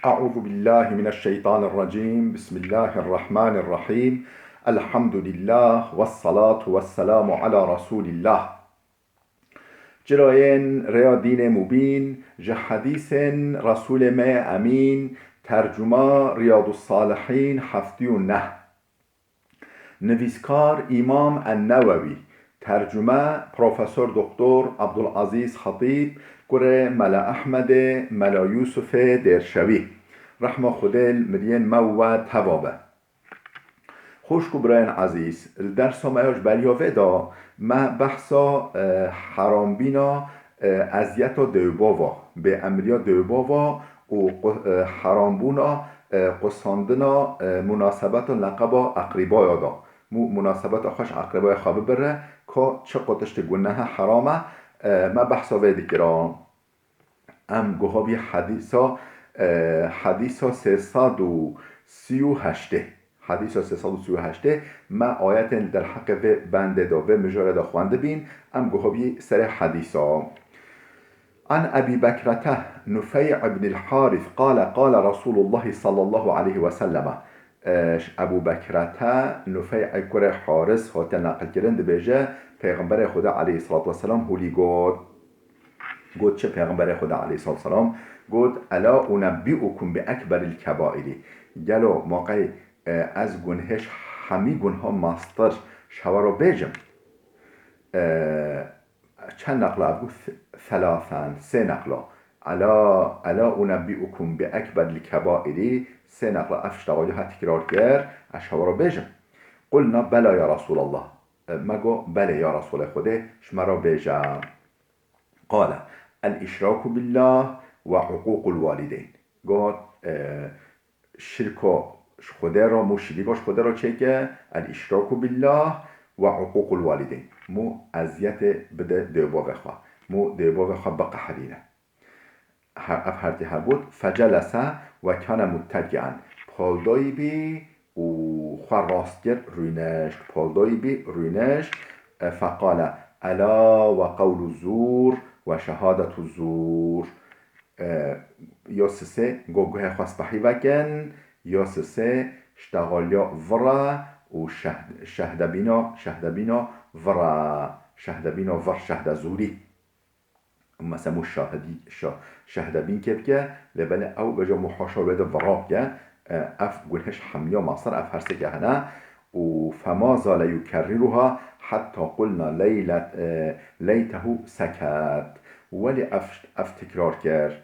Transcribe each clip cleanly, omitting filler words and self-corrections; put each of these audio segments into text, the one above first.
أعوذ بالله من الشيطان الرجيم بسم الله الرحمن الرحيم الحمد لله والصلاة والسلام على رسول الله جراين ريا دين مبين جحديث رسول ما أمين ترجمة رياض الصالحين حفتي نه نویسکار امام النووی ترجمه پروفسور دکتر عبدالعزیز خطیب گره ملا احمد ملا یوسف درشوی رحمه خودل مدین مو توابه خوشکو براین عزیز در سامعاش بریاوه دا ما بحثا حرام بینا ازیتا دوباوا به امریا دوباوا و حرام بونا قصاندنا مناسبت و لقبا اقریبا یادا مناسبت خوش اقریبای خواب بره که چه قطشت گناه حرامه ما بحثا ویدی کرام ام گوهابی حدیثا 338 حدیثا 338 ما آیت در حق بنده دا و مجاره دا خوانده بین ام گوهابی سر حدیثا عن أبي بكرة نفيع بن الحارث قال رسول الله صلى الله عليه وسلم ابو بكرة نفيع كره حارث هات نقل کردن بجه پیغمبر خدا علیه الصلاة والسلام هولی گفت چه پیغمبر خدا علیه الصلاة والسلام گفت الا انبئكم باکبر الکبائر گلو موقع از گنهش همی گنها ماستر شوا رو بجم چند نقل ابو ثلاثا سه نقل الا انبئكم باکبر الکبائر سه نقل افشتاقای ها تکرار کرد اشوا رو بجم قلنا بلا یا رسول الله مگو بله یا رسول خدا شما را بجم قال الاشراك بالله و حقوق الوالدین گفت شرک خدا را مو شریکاش خدا را چه که الاشراك بالله و حقوق الوالدین مو اذیت بده دوبا بخوا مو دوبا بخوا بقحرینه افهرتی هر بود فجلس و کان متکئا پالدایی بی و خواه راستگر روینشت پالدایی بی روینشت فقال الا و قول الزور و شهادت الزور یا سسه گوگوه خواست بحی وکن یا سسه اشتغالیا ورا و شهدبینا ورا شهد زوری مثلا مو شهدبین که لبنه او بجا محاشا بده ورا که اف گلهش حمیا مصر اف هرسه که هنه و فما زال يكررها حتى قلنا ليته سكت ولی اف تکرار کرد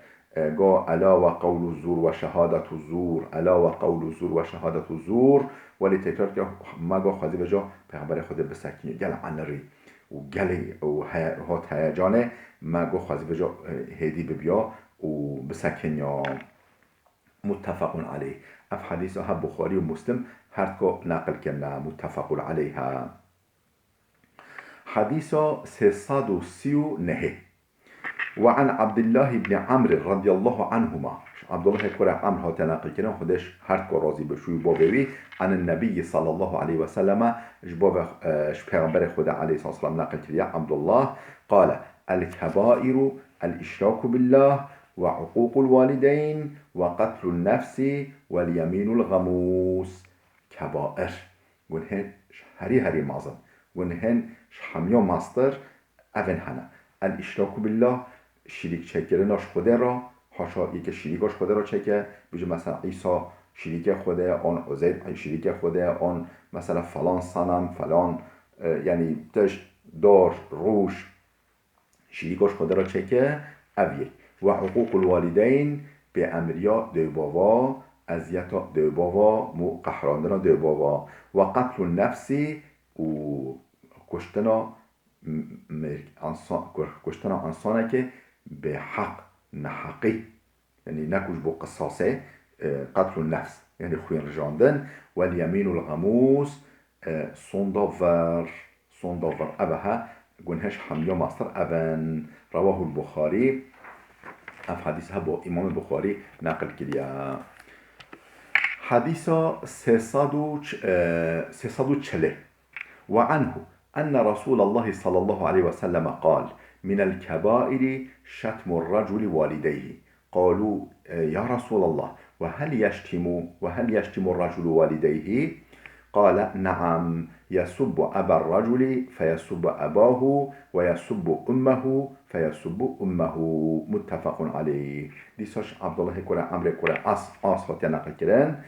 گا الا و قول الزور و شهادت الزور الا و قول الزور و شهادت الزور ولی تکرار کرد مگا خواهدی بجا پیغمبر خود بسکنی گل عنری و گل و هات هیجانه مگا خواهدی بجا هیدی ببیا و بسکنی متفق علیه اف حدیث ها بخاری و مسلم هر کو نقل کنه متفق علیها حديث 339 وعن عبد الله بن عمرو رضي الله عنهما عبد الله كره عمرو ها تنقل کنه خودش هر کو راضی بشوی بابوی عن النبي صلى الله عليه وسلم جباب پیغمبر خدا علیه الصلاه والسلام نقل کرده عبد الله قال الكبائر الاشراك بالله وعقوق الوالدين وقتل النفس واليمين الغموس كبائر ونهن هری مازن ونهن همیا ماستر اون هنه الاشراك بالله شریک چکرناش خدا را حاشا یک شریکاش خدا را چکه بجو مثلا عیسی شریک خدا آن عزیر شریک خدا آن مثلا فلان صنم فلان یعنی تش دار روش شریکاش خدا را چکه اویه و حقوق الوالدین به امریا دو بابا ازیتا دو بابا مو قهراندنا دو بابا و قتل النفسی و کشتنا انسانه که به حق نحقی یعنی نکش بو قصاصه قتل النفس یعنی خوین رجاندن و الیمین الغموس صندوور ابها گنهش حمیا ماستر ابن رواه البخاری اف حدیث ها با امام بخاری نقل کردیه حديث 340 وعنه أن رسول الله صلى الله عليه وسلم قال من الكبائر شتم الرجل والديه قالوا يا رسول الله وهل يشتم الرجل والديه؟ قال نعم، يسب أبا الرجل فيسب أباه ويسب أمه فيسب أمه. متفق عليه. دیساش عبدالله کوره عمرو کوره آس هاتی نقل کرن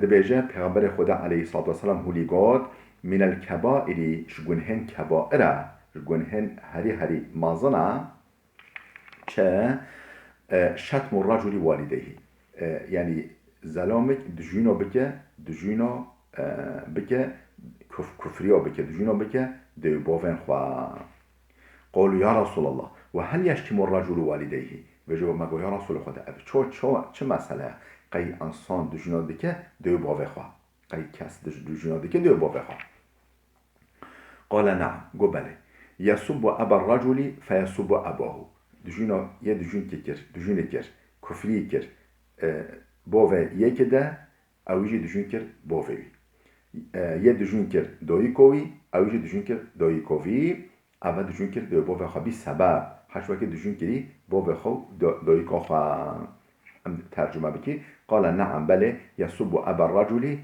دبیجه پیغمبر خدا علیه الصلاة والسلام هولی گاد من الكبائر شگونهن کبائره شگونهن هری مازنه چه شتم الرجل والديه، یعنی زلامک دجونا بکه کفریا بکه دجونا بکه دو باون خواه. قالوا یا رسول الله و هل یشتم الرجل والديه؟ و جواب مگو یا رسول خدا چه مسئله قی انسان دجونا بکه دو باون خواه، قی کس دجونا بکه دو باون خواه. قال نعم، گو بله. یسب ابا الرجل فیسب اباه، دجونا یه دجون کر کفری کر باوه یکی ده اویجی دجون کر باوهی، یه دجون کر دایی کوی اویجی دجون کر دایی کوی اول دجون کر دایی باوه خواه بی سبب هش وقت دجون کری باوه خواه دایی که خواه. ترجمه بکی قال نعم بله یسب ابا الرجل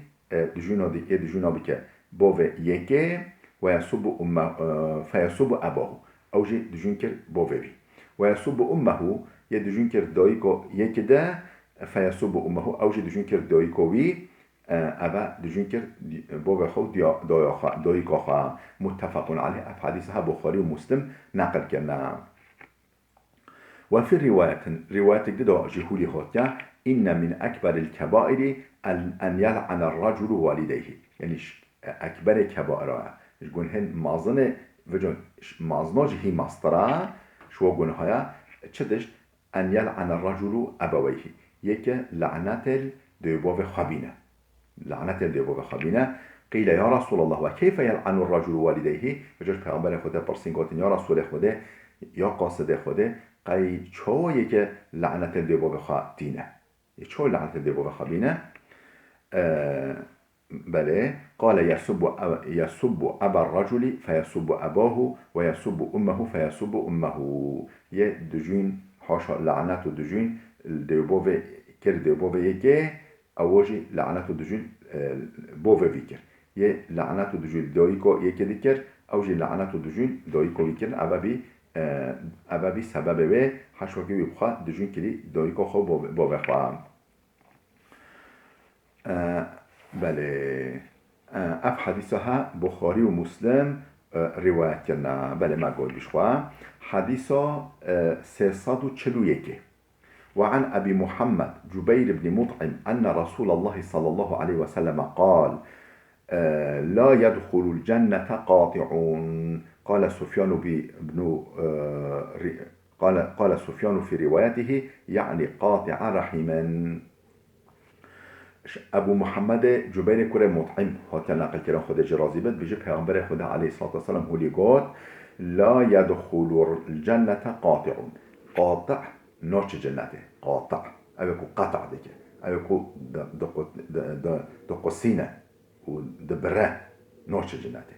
دجونا بکه باوه یکی و یسب فیسب اباه اویجی دجون کر باوهی و یسب امه یه دجون کرد دایی که یکی ده فیسب امه اوجی دجون کرد دایی کوی اوه دجون کرد باب خود دایی که خواه. متفق علیه. حدیث ها بخاری و مسلم نقل کرده. و فی روایت ده جهولی خود این من اکبر الكبائر ان یلعن الرجل والديه، یعنی اکبر کبائر گنهن مازنه وجون مازناج هی مستره شو گناهایا چه دشت ان یلعن الرجل ابویه، یک لعنت دوباو خبینه، لعنت دوباو خبینه. قیل یا رسول الله و کیف یلعن الرجل والدیه؟ جاش پیغمبر خدا پرسین گفتن یا رسول خدا یا قاصد خدا قی چو یک لعنت دوباو خبینه، چو لعنت دوباو خبینه؟ بله. قال يسب أبا الرجل فيسب أباه ويسب أمه فيسب أمه. یه دجون حاشا لعنت و دجون دوباوه کر دوباوه یکه اوجی لعنت و دجون باوه ویکر، یه لعنت و دجون داییکو یکی دیکر اوجی لعنت و دجون داییکو ویکر اوه بی سبب وی حشوکی وی بخواه دجون کلی داییکو خو باوه خواه. بله. اف حدیث ها بخاری و مسلم روایت کرنا. بله ما گوید بشخواه. حدیث 341 وعن أبي محمد جبير بن مطعم أن رسول الله صلى الله عليه وسلم قال لا يدخل الجنة قاطعون. قال سفيان في روايته يعني قاطع رحما. ابو محمد جبیر کوره مطعم هات نقل کردن خود جرازی بد بجه پیغمبر خدا علیه الصلاة والسلام هولی گفت لا يدخل الجنة قاطعون. قاطع نوچ جنته قاطع اوه کو قطع دیگه اوه کو دقسینه و دبره نوچ جنته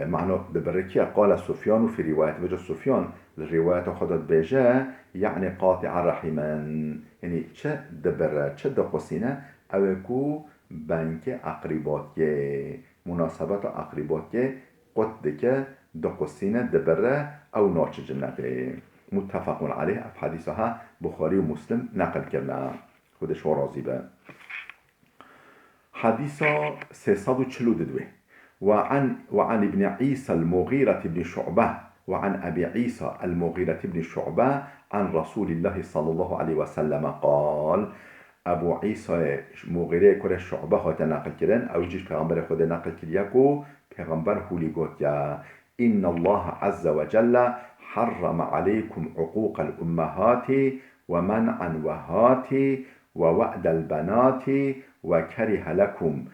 معنى دبره کیا؟ قال سفيان في رواية بجه سفيان الرواية خدت بجه يعني قاطع رحما، يعني چه دبره چه دقسینه اوه کو بنک اقریباتیه مناسبت اقریباتیه قد دکه دقسینه دبره او نوچ جنته. متفق عليه. حدیثها بخاری و مسلم نقل کرده خودش راضی به. حدیث 342 وعن ابن عيسى المغيرة بن شعبة وعن أبي عيسى المغيرة بن شعبة عن رسول الله صلى الله عليه وسلم قال. ابو عيسى مغيرة كره شعبة هات نقل كرن او جيش پیغمبر خود نقل كريكو پیغمبر هولي قوت إن الله عز وجل حرم عليكم عقوق الأمهات ومنع الوهات ووأد البنات وكره لكم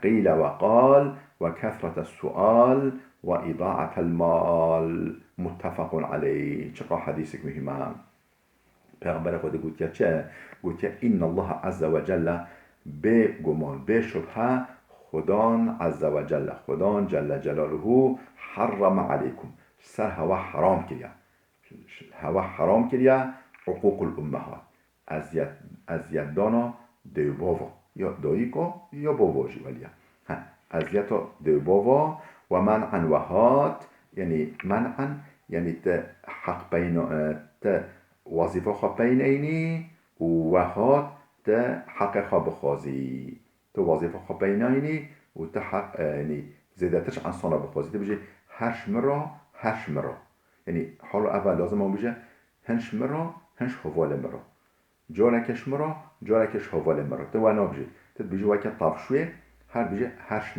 قيل وقال وكثرة السؤال وإضاعة المال. متفق عليه. چقدر حدیث مهمه. پیغمبر خود گوتیا چه؟ گوتیا این الله عز وجل به گمان به شبهه خدان عز وجل خدان جل جلاله حرم علیکم سر هوا حرام کریا عقوق الامهات اذیت دانا دو بابا یا داییکا یا باباجی ولیا اذیت دو بابا و منعا و هات یعنی منعا یعنی ت حق بین ت وظیفه خواه بین اینی و هات ت حق خواه بخوازی ت وظیفه خواه بین اینی و ت حق یعنی زیدتش انسانا بخوازی ت بجه هرش مرا یعنی حالا اول لازم هم بجه هنش مرا هنش حواله مرا جارکش مرا جارکش حواله مرا ت وانا بجه ت بجه وکه طافشوه هر بجه هرش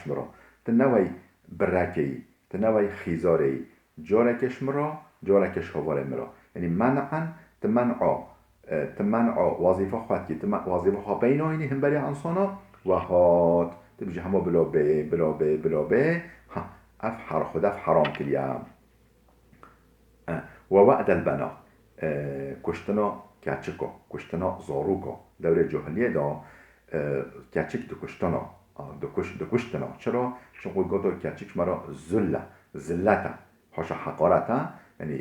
مرا ت نوی برکی ت نوی خیزاری جارکش مرا جارکش حواله مرا یعنی منعا تمنع وظیفه خواهد که وظیفه خواه بین آینی هم برای انسانا و هات تبجه همه بلا به اف حرام کریم و وعد البنا کشتنا کچکا کشتنا زاروکا دوره جاهلیه دا کچک دو کشتنا دو کشتنا چرا؟ چون قلقا دا کچک مرا زلتا هاشا حقارتا یعنی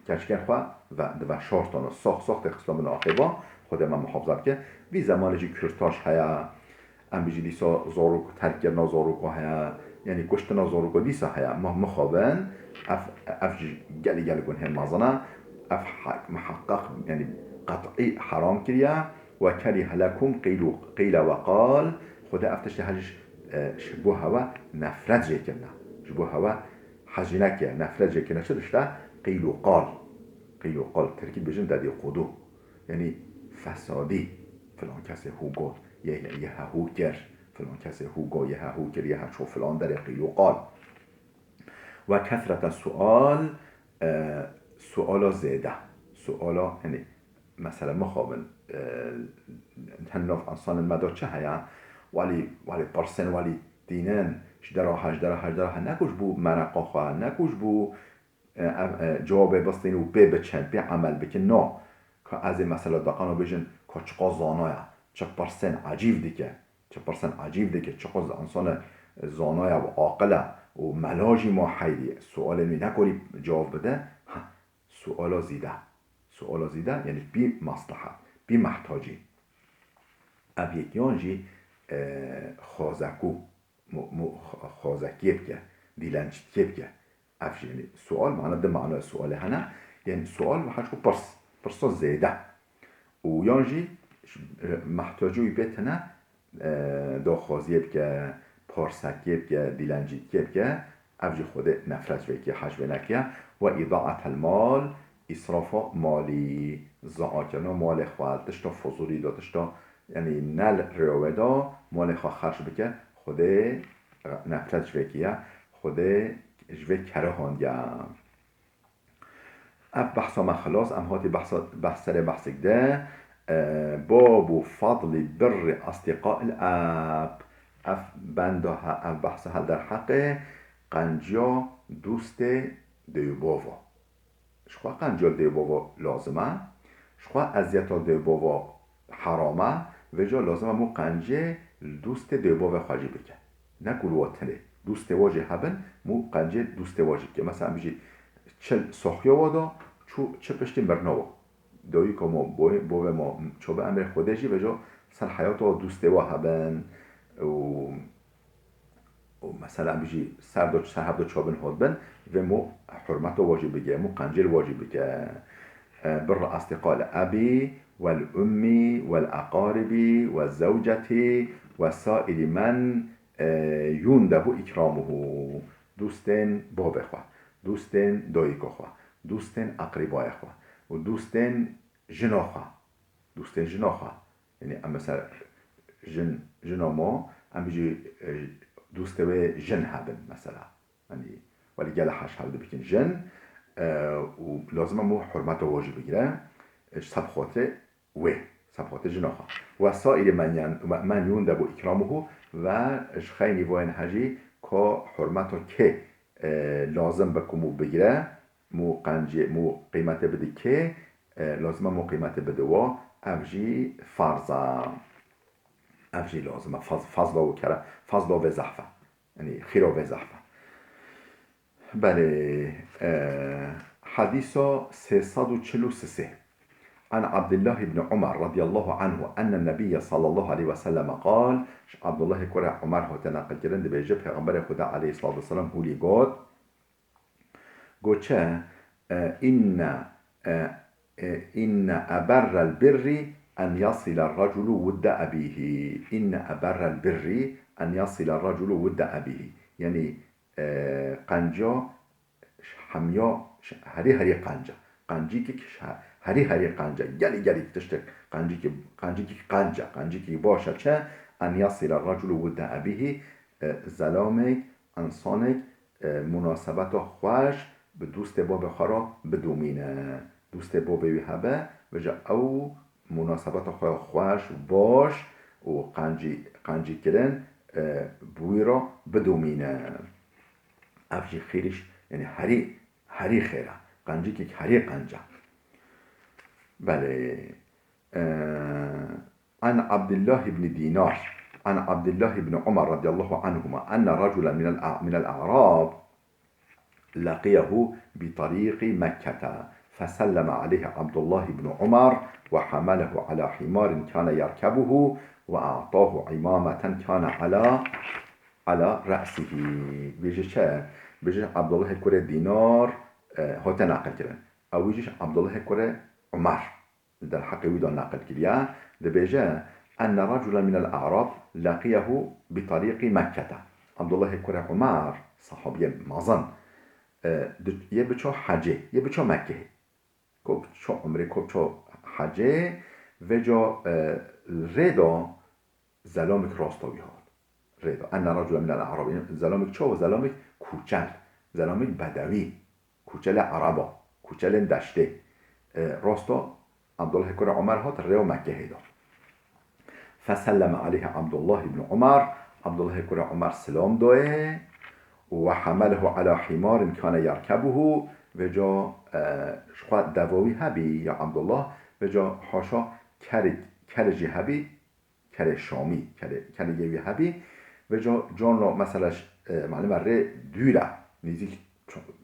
کچکن خواه و شارتانا ساخت اخسلام ناقبا خود من محافظت که وی زمانی جی کرتاش هیا ام بیجی دیسا زاروک ترک کرنا زاروکا هیا یعنی کشتنا زاروکا دیسا هیا ما مخابن اف گلی گون هم مازنا اف محقق یعنی قطعی حرام کریا و کریه لکم قیل و قال خدا افتش هجش شبو هوا نفرت جه کرنا شبو هوا حجینه که نفرت جه کرنا چه داشته قیل و قال ترکیب بجن دادی قدو یعنی فسادی فلان کسی هوگو یه هوگر فلان کسی هوگو یه هوگر یه هچو فلان در قیل و قال و کثرت سؤال سؤالا زیده سؤالا یعنی مثلا مخابن هنوف انسان المدار چه هیا ولی پرسن ولی دینن هجدره نکوش بو منقا خواه نکوش بو جواب بستین و بچند بی عمل بکن نه که از این مسئله دقیقا بجن که چقا زانایا چه پرسن عجیب دیگه چقا انسان زانایا و عاقله و ملاجی ما حیدی سؤال می نکاری جواب بده سؤالا زیده یعنی بی مصلحه بی محتاجی اب یکیان جی خوازکیب که دیلنجتیب که افش یعنی سؤال معنی سؤال هنه یعنی سؤال و حشو پرسا زیده و یانجی محتاجوی بتنه دا خوازیب که پارسکیب که دیلنجتیب که افجی خود نفرت وی که حجب نکیه و اضاعت المال اصراف مالی زعاکنا مال خواه تشتا فضولی دا تشتا یعنی نل روه دا مال خواه خرش بکه خود نفرت جوه خود جوه کره هانگه اف بحثا من خلاص ام هاتی بحث ده باب فضل بر اصدقاء الاب اف بنده اف بحث هل در حق قنجا دوست دیو بابا شخوا قنجا دیو بابا لازمه شخوا ازیتا دیو بابا حرامه و جا لازمه مو قنجه دوست دیو بابا خواجی بکن نکل واتنه دوست واجه هبن مو قنجه دوست واجه که مثلا بیجی چل ساخیا وادا چه پشتی مرناوا دایی که ما بابا ما چوبه امر خودشی و جا سر حیات ها دوست وا هبن و مثلا بیجی سر هب چوبن هاد بن و مو حرمت واجب بگه مو قنجه واجب بگه بر اصدقاء الابی والأمي والأقارب والزوجة وسائر من يندب إكرامه دوستن باب خواه دوستن دایکا خواه دوستن اقربای خواه و دوستن جنا خواه یعنی مثلا جنا ما هم بيجي دوست و جن هبن مثلا یعنی ولی گله حش هبده بکن جن و لازم مو حرمت واجب بگیره سبخاته سبخاته جناخه و سایر من یوندب و اکرامه و خیلی واین حجی که حرمتو که لازم بکمو بگیره مو قیمت بده که لازم مو قیمت بده و افجی فرضا افجی لازم فضل و زحفه یعنی خیر و زحفه بله حدیثا 343 عن عبد الله بن عمر رضي الله عنه أن النبي صلى الله عليه وسلم قال عبد الله كره عمر هو تناقل كرن دي بيجي پیغمبر خدا عليه الصلاة والسلام هو لي قد چه إن أبر البر أن يصل الرجل ود أبيه إن أبر البر أن يصل الرجل ود أبيه يعني قنجا حميا هري قنجا قنجي كي هري قنجا جالي تشتك قنجي كي باشا چه أن يصل الرجل ود أبيه زلامك انسانك مناسبت خوش به دوست باب خارا بدومینه دوست باب هبه و جا او مناسبت خوش باش و قنجی کرن بوی را بدومینه افجی خیرش یعنی هری خیره قنجی که هری قنجه بله عن عبد الله بن دينار عن عبد الله بن عمر رضي الله عنهما أن رجلا من الأعراب لقيه بطريق مكة فسلم عليه عبد الله بن عمر وحمله على حمار كان يركبه وأعطاه عمامة كان على رأسه بيجي چه؟ بيجي عبد الله كره دينار هات نقل كرن أو بيجي عبد الله كره عمر در حق ويدا نقل كريا بيجي أن رجلا من الأعراب لقيه بطريق مكة عبد الله كره عمر صحابي مازن یه بچه حجه یه بچه مکه کب چه عمره کب چه حجه و جا ردا زلامک راستاوی هاد ردا ان رجل من العرب زلامک چه و زلامک کوچل زلامک بدوی کوچل عربا کوچل دشته راستا عبدالله کره عمر هاد ردا مکه هیدا فسلم علیه عبدالله بن عمر عبدالله کره عمر سلام داره و حمله على حمار كان يركبه و جا خود دواوی هبی یا عبدالله و جا حاشا کرجی هبی کر شامی کرجی هبی و جا جان را مثلا معلومه ره دوره نزدیک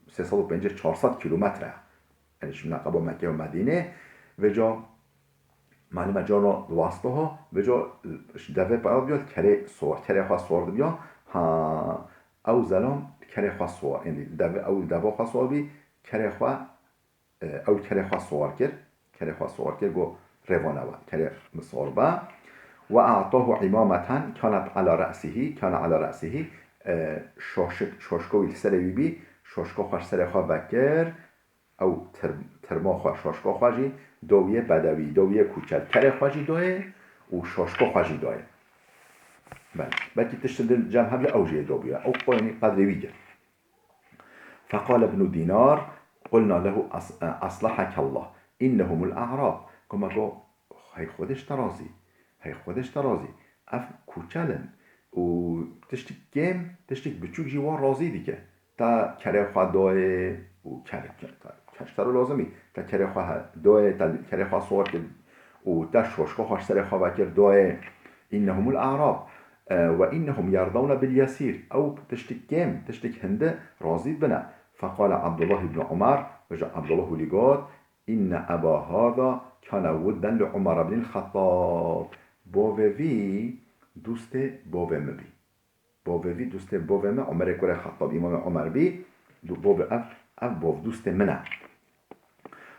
350-400 کیلومتره یعنی شما نقبا مکه و مدینه و جا معلومه جان را واسطه ها و جا دوه باید بیاد کره خواه سوارد بیاد او زلام کره خواه سوار یعنی دوا خواه سوار بی کره خواه سوار کرد گو روانه و کره مسوار با و اعطاه عمامتن کانت علی رأسه شاشکوی سر بی شاشکو خواه سر خواه بکر او ترما خواه شاشکو خواه جی دویه بدوی دویه کوچل کره خواه جی دوه و شاشکو خواه جی دوه بلكي تشتد جام هبل أوجه دوبيا أو قواني قدر ويجا فقال ابن دينار قلنا له أصلحك الله إنهم الأعراب كما قال هاي خودش ترازي أف كوچلن و تشتك جيم تشتك بچوك جيوان رازي ديكه تا كره خواه دوه و كشتر لازمي تا كره خواه دوه تا كره خواه سوار كد و تا شوشكو خواه سر خواه وكر دوه إنهم الأعراب وإنهم يرضون باليسير أو تشتك هنده راضي بنا فقال عبد الله بن عمر وجاء عبد الله لقاد إن أبا هذا كان ودا لعمر بن الخطاب بوفي دوست بوفم بي بوفي دوست بوفم عمر كره خطاب إمام عمر بي بوف بوف دوست منا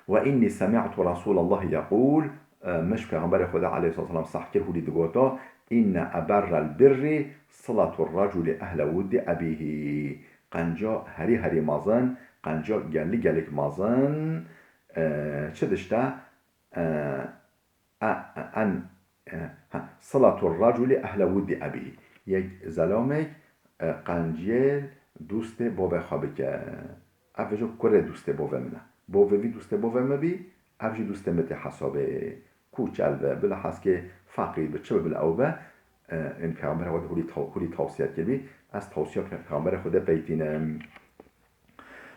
وإني سمعت رسول الله يقول مش پیغمبر خدا عليه الصلاة والسلام صح كره لدقوتا إن أبر البر صلة الرجل أهل ود أبيه قنجا هری مازن قنجا گلک مازن چه دشته ان صلة الرجل أهل ود أبيه یک زلامک قنجیل دوست بابه خوابه که افجو کره دوست بابه منه بابه وی دوست بابه مبی افجو دوست مت حسابه کوچل و بلا حس که فقیر به چه بلا او این پیامبر خود هولی توصیه کردی از توصیه پیامبر خود بیتینم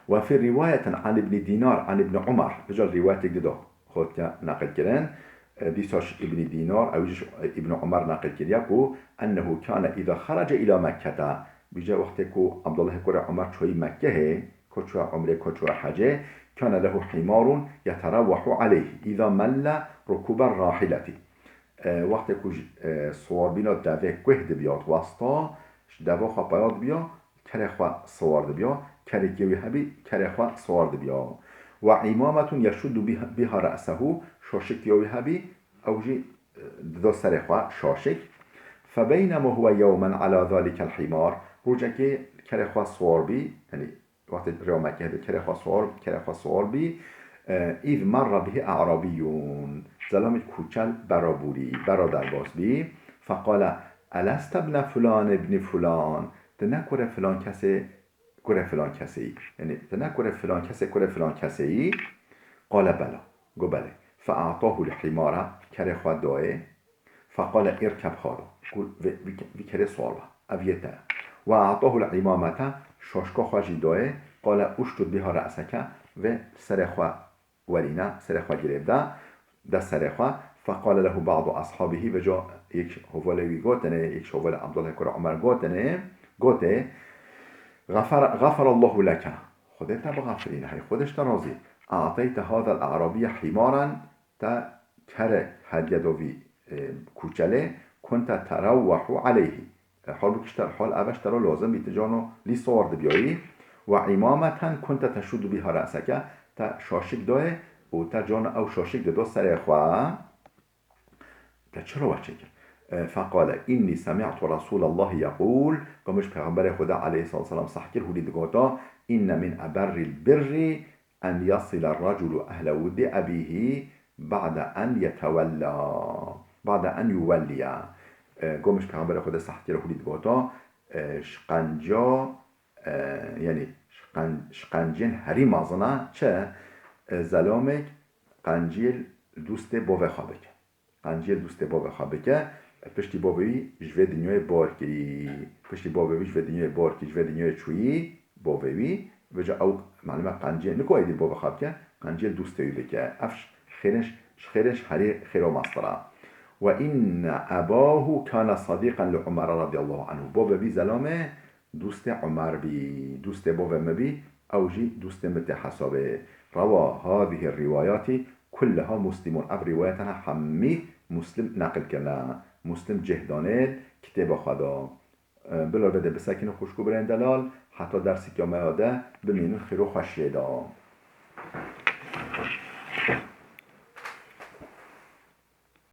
و فی روایت عن ابن دینار عن ابن عمر بجال روایت دیده خود که نقل کردن دیساش ابن دینار اوجش ابن عمر نقل کرد کو انه کان اذا خرج الى مکه بجا وقتی کو عبدالله کره عمر چوی مکه کو چو عمره کو چو حجه كان له حمار يتروح عليه إذا مل ركوب الراحلة. وقتی که سوار بینا دوه که بیاد واسطا دوه خواه باید بیا کره خواه سوار بیا کره گوی هبی کره خواه سوار بیا و امامتون یشد بها رأسه شاشک یوی هبی اوجی دو سر خواه شاشک فبينما هو يوما على ذلك الحمار روجه که کره خواه سوار بی یعنی وقتی رامه که کره خواه سوار بی اذ مر به اعرابیون زلام کوچل برادر باز بی فقال الست ابن فلان ابن فلان ده نکره فلان کسی کره فلان کسی یعنی ده نکره فلان کسی کره فلان کسی قال بلا گو بله فاعطاه الحمار کره خود دایه فقال اركب هذا بكره صورة أبيته وأعطاه العمامة شاشكا خواجي دوه قال أشتد بها رأسك وسرخوا ولينا سرخوا جريبدا ده سرخوا فقال له بعض أصحابه وجاء يك هوالي قوتنه يك هوالي عبد الله كرة عمر قوته غفر الله لك خودت بغفرين هاي خودش ترازي أعطيت هذا الأعرابي حمارا تا كره هدية دوي کوچله کنت تروح علیه حال بکشتر حال اوش ترا لازم بیت جانو لی سوارد بیایی و امامتا کنت تشد بها رأسک تا شاشک دای و تا جان او شاشک دو سر خواه تا چرا وچه فقال اینی سمعت رسول الله یقول قامش پیغمبر خدا علیه الصلاة والسلام صحکر هولید گوتا این من ابر البر ان يصل الرجل اهل ود ابیه بعد ان یولی گمش پیغمبر خدا صحتی رو خودید گوتا شقنجا یعنی شقنجین هری مازنه چه زلامک قنجیل دوست باوه خوابه که پشتی باوهی جوه دنیای بار کری پشتی باوهی جوه دنیای چویی باوهی و جا او معلومه قنجیل نکو ایدی باوه خواب که قنجیل دوستوی بکه افش خیرش هری خیرو مستره و این اباه کان صدیقا لعمر رضی الله عنه بابا بی زلامه دوست عمر بی دوست بابا مبی او جی دوست مت حسابه روا هذه الروايات كلها مسلمون اب روایتنا حمی مسلم نقل کنه مسلم جهدانه کتاب خدا بلا بده بسکین خوشگو برین دلال حتی درسی که آمده بمینون خیرو خوشیده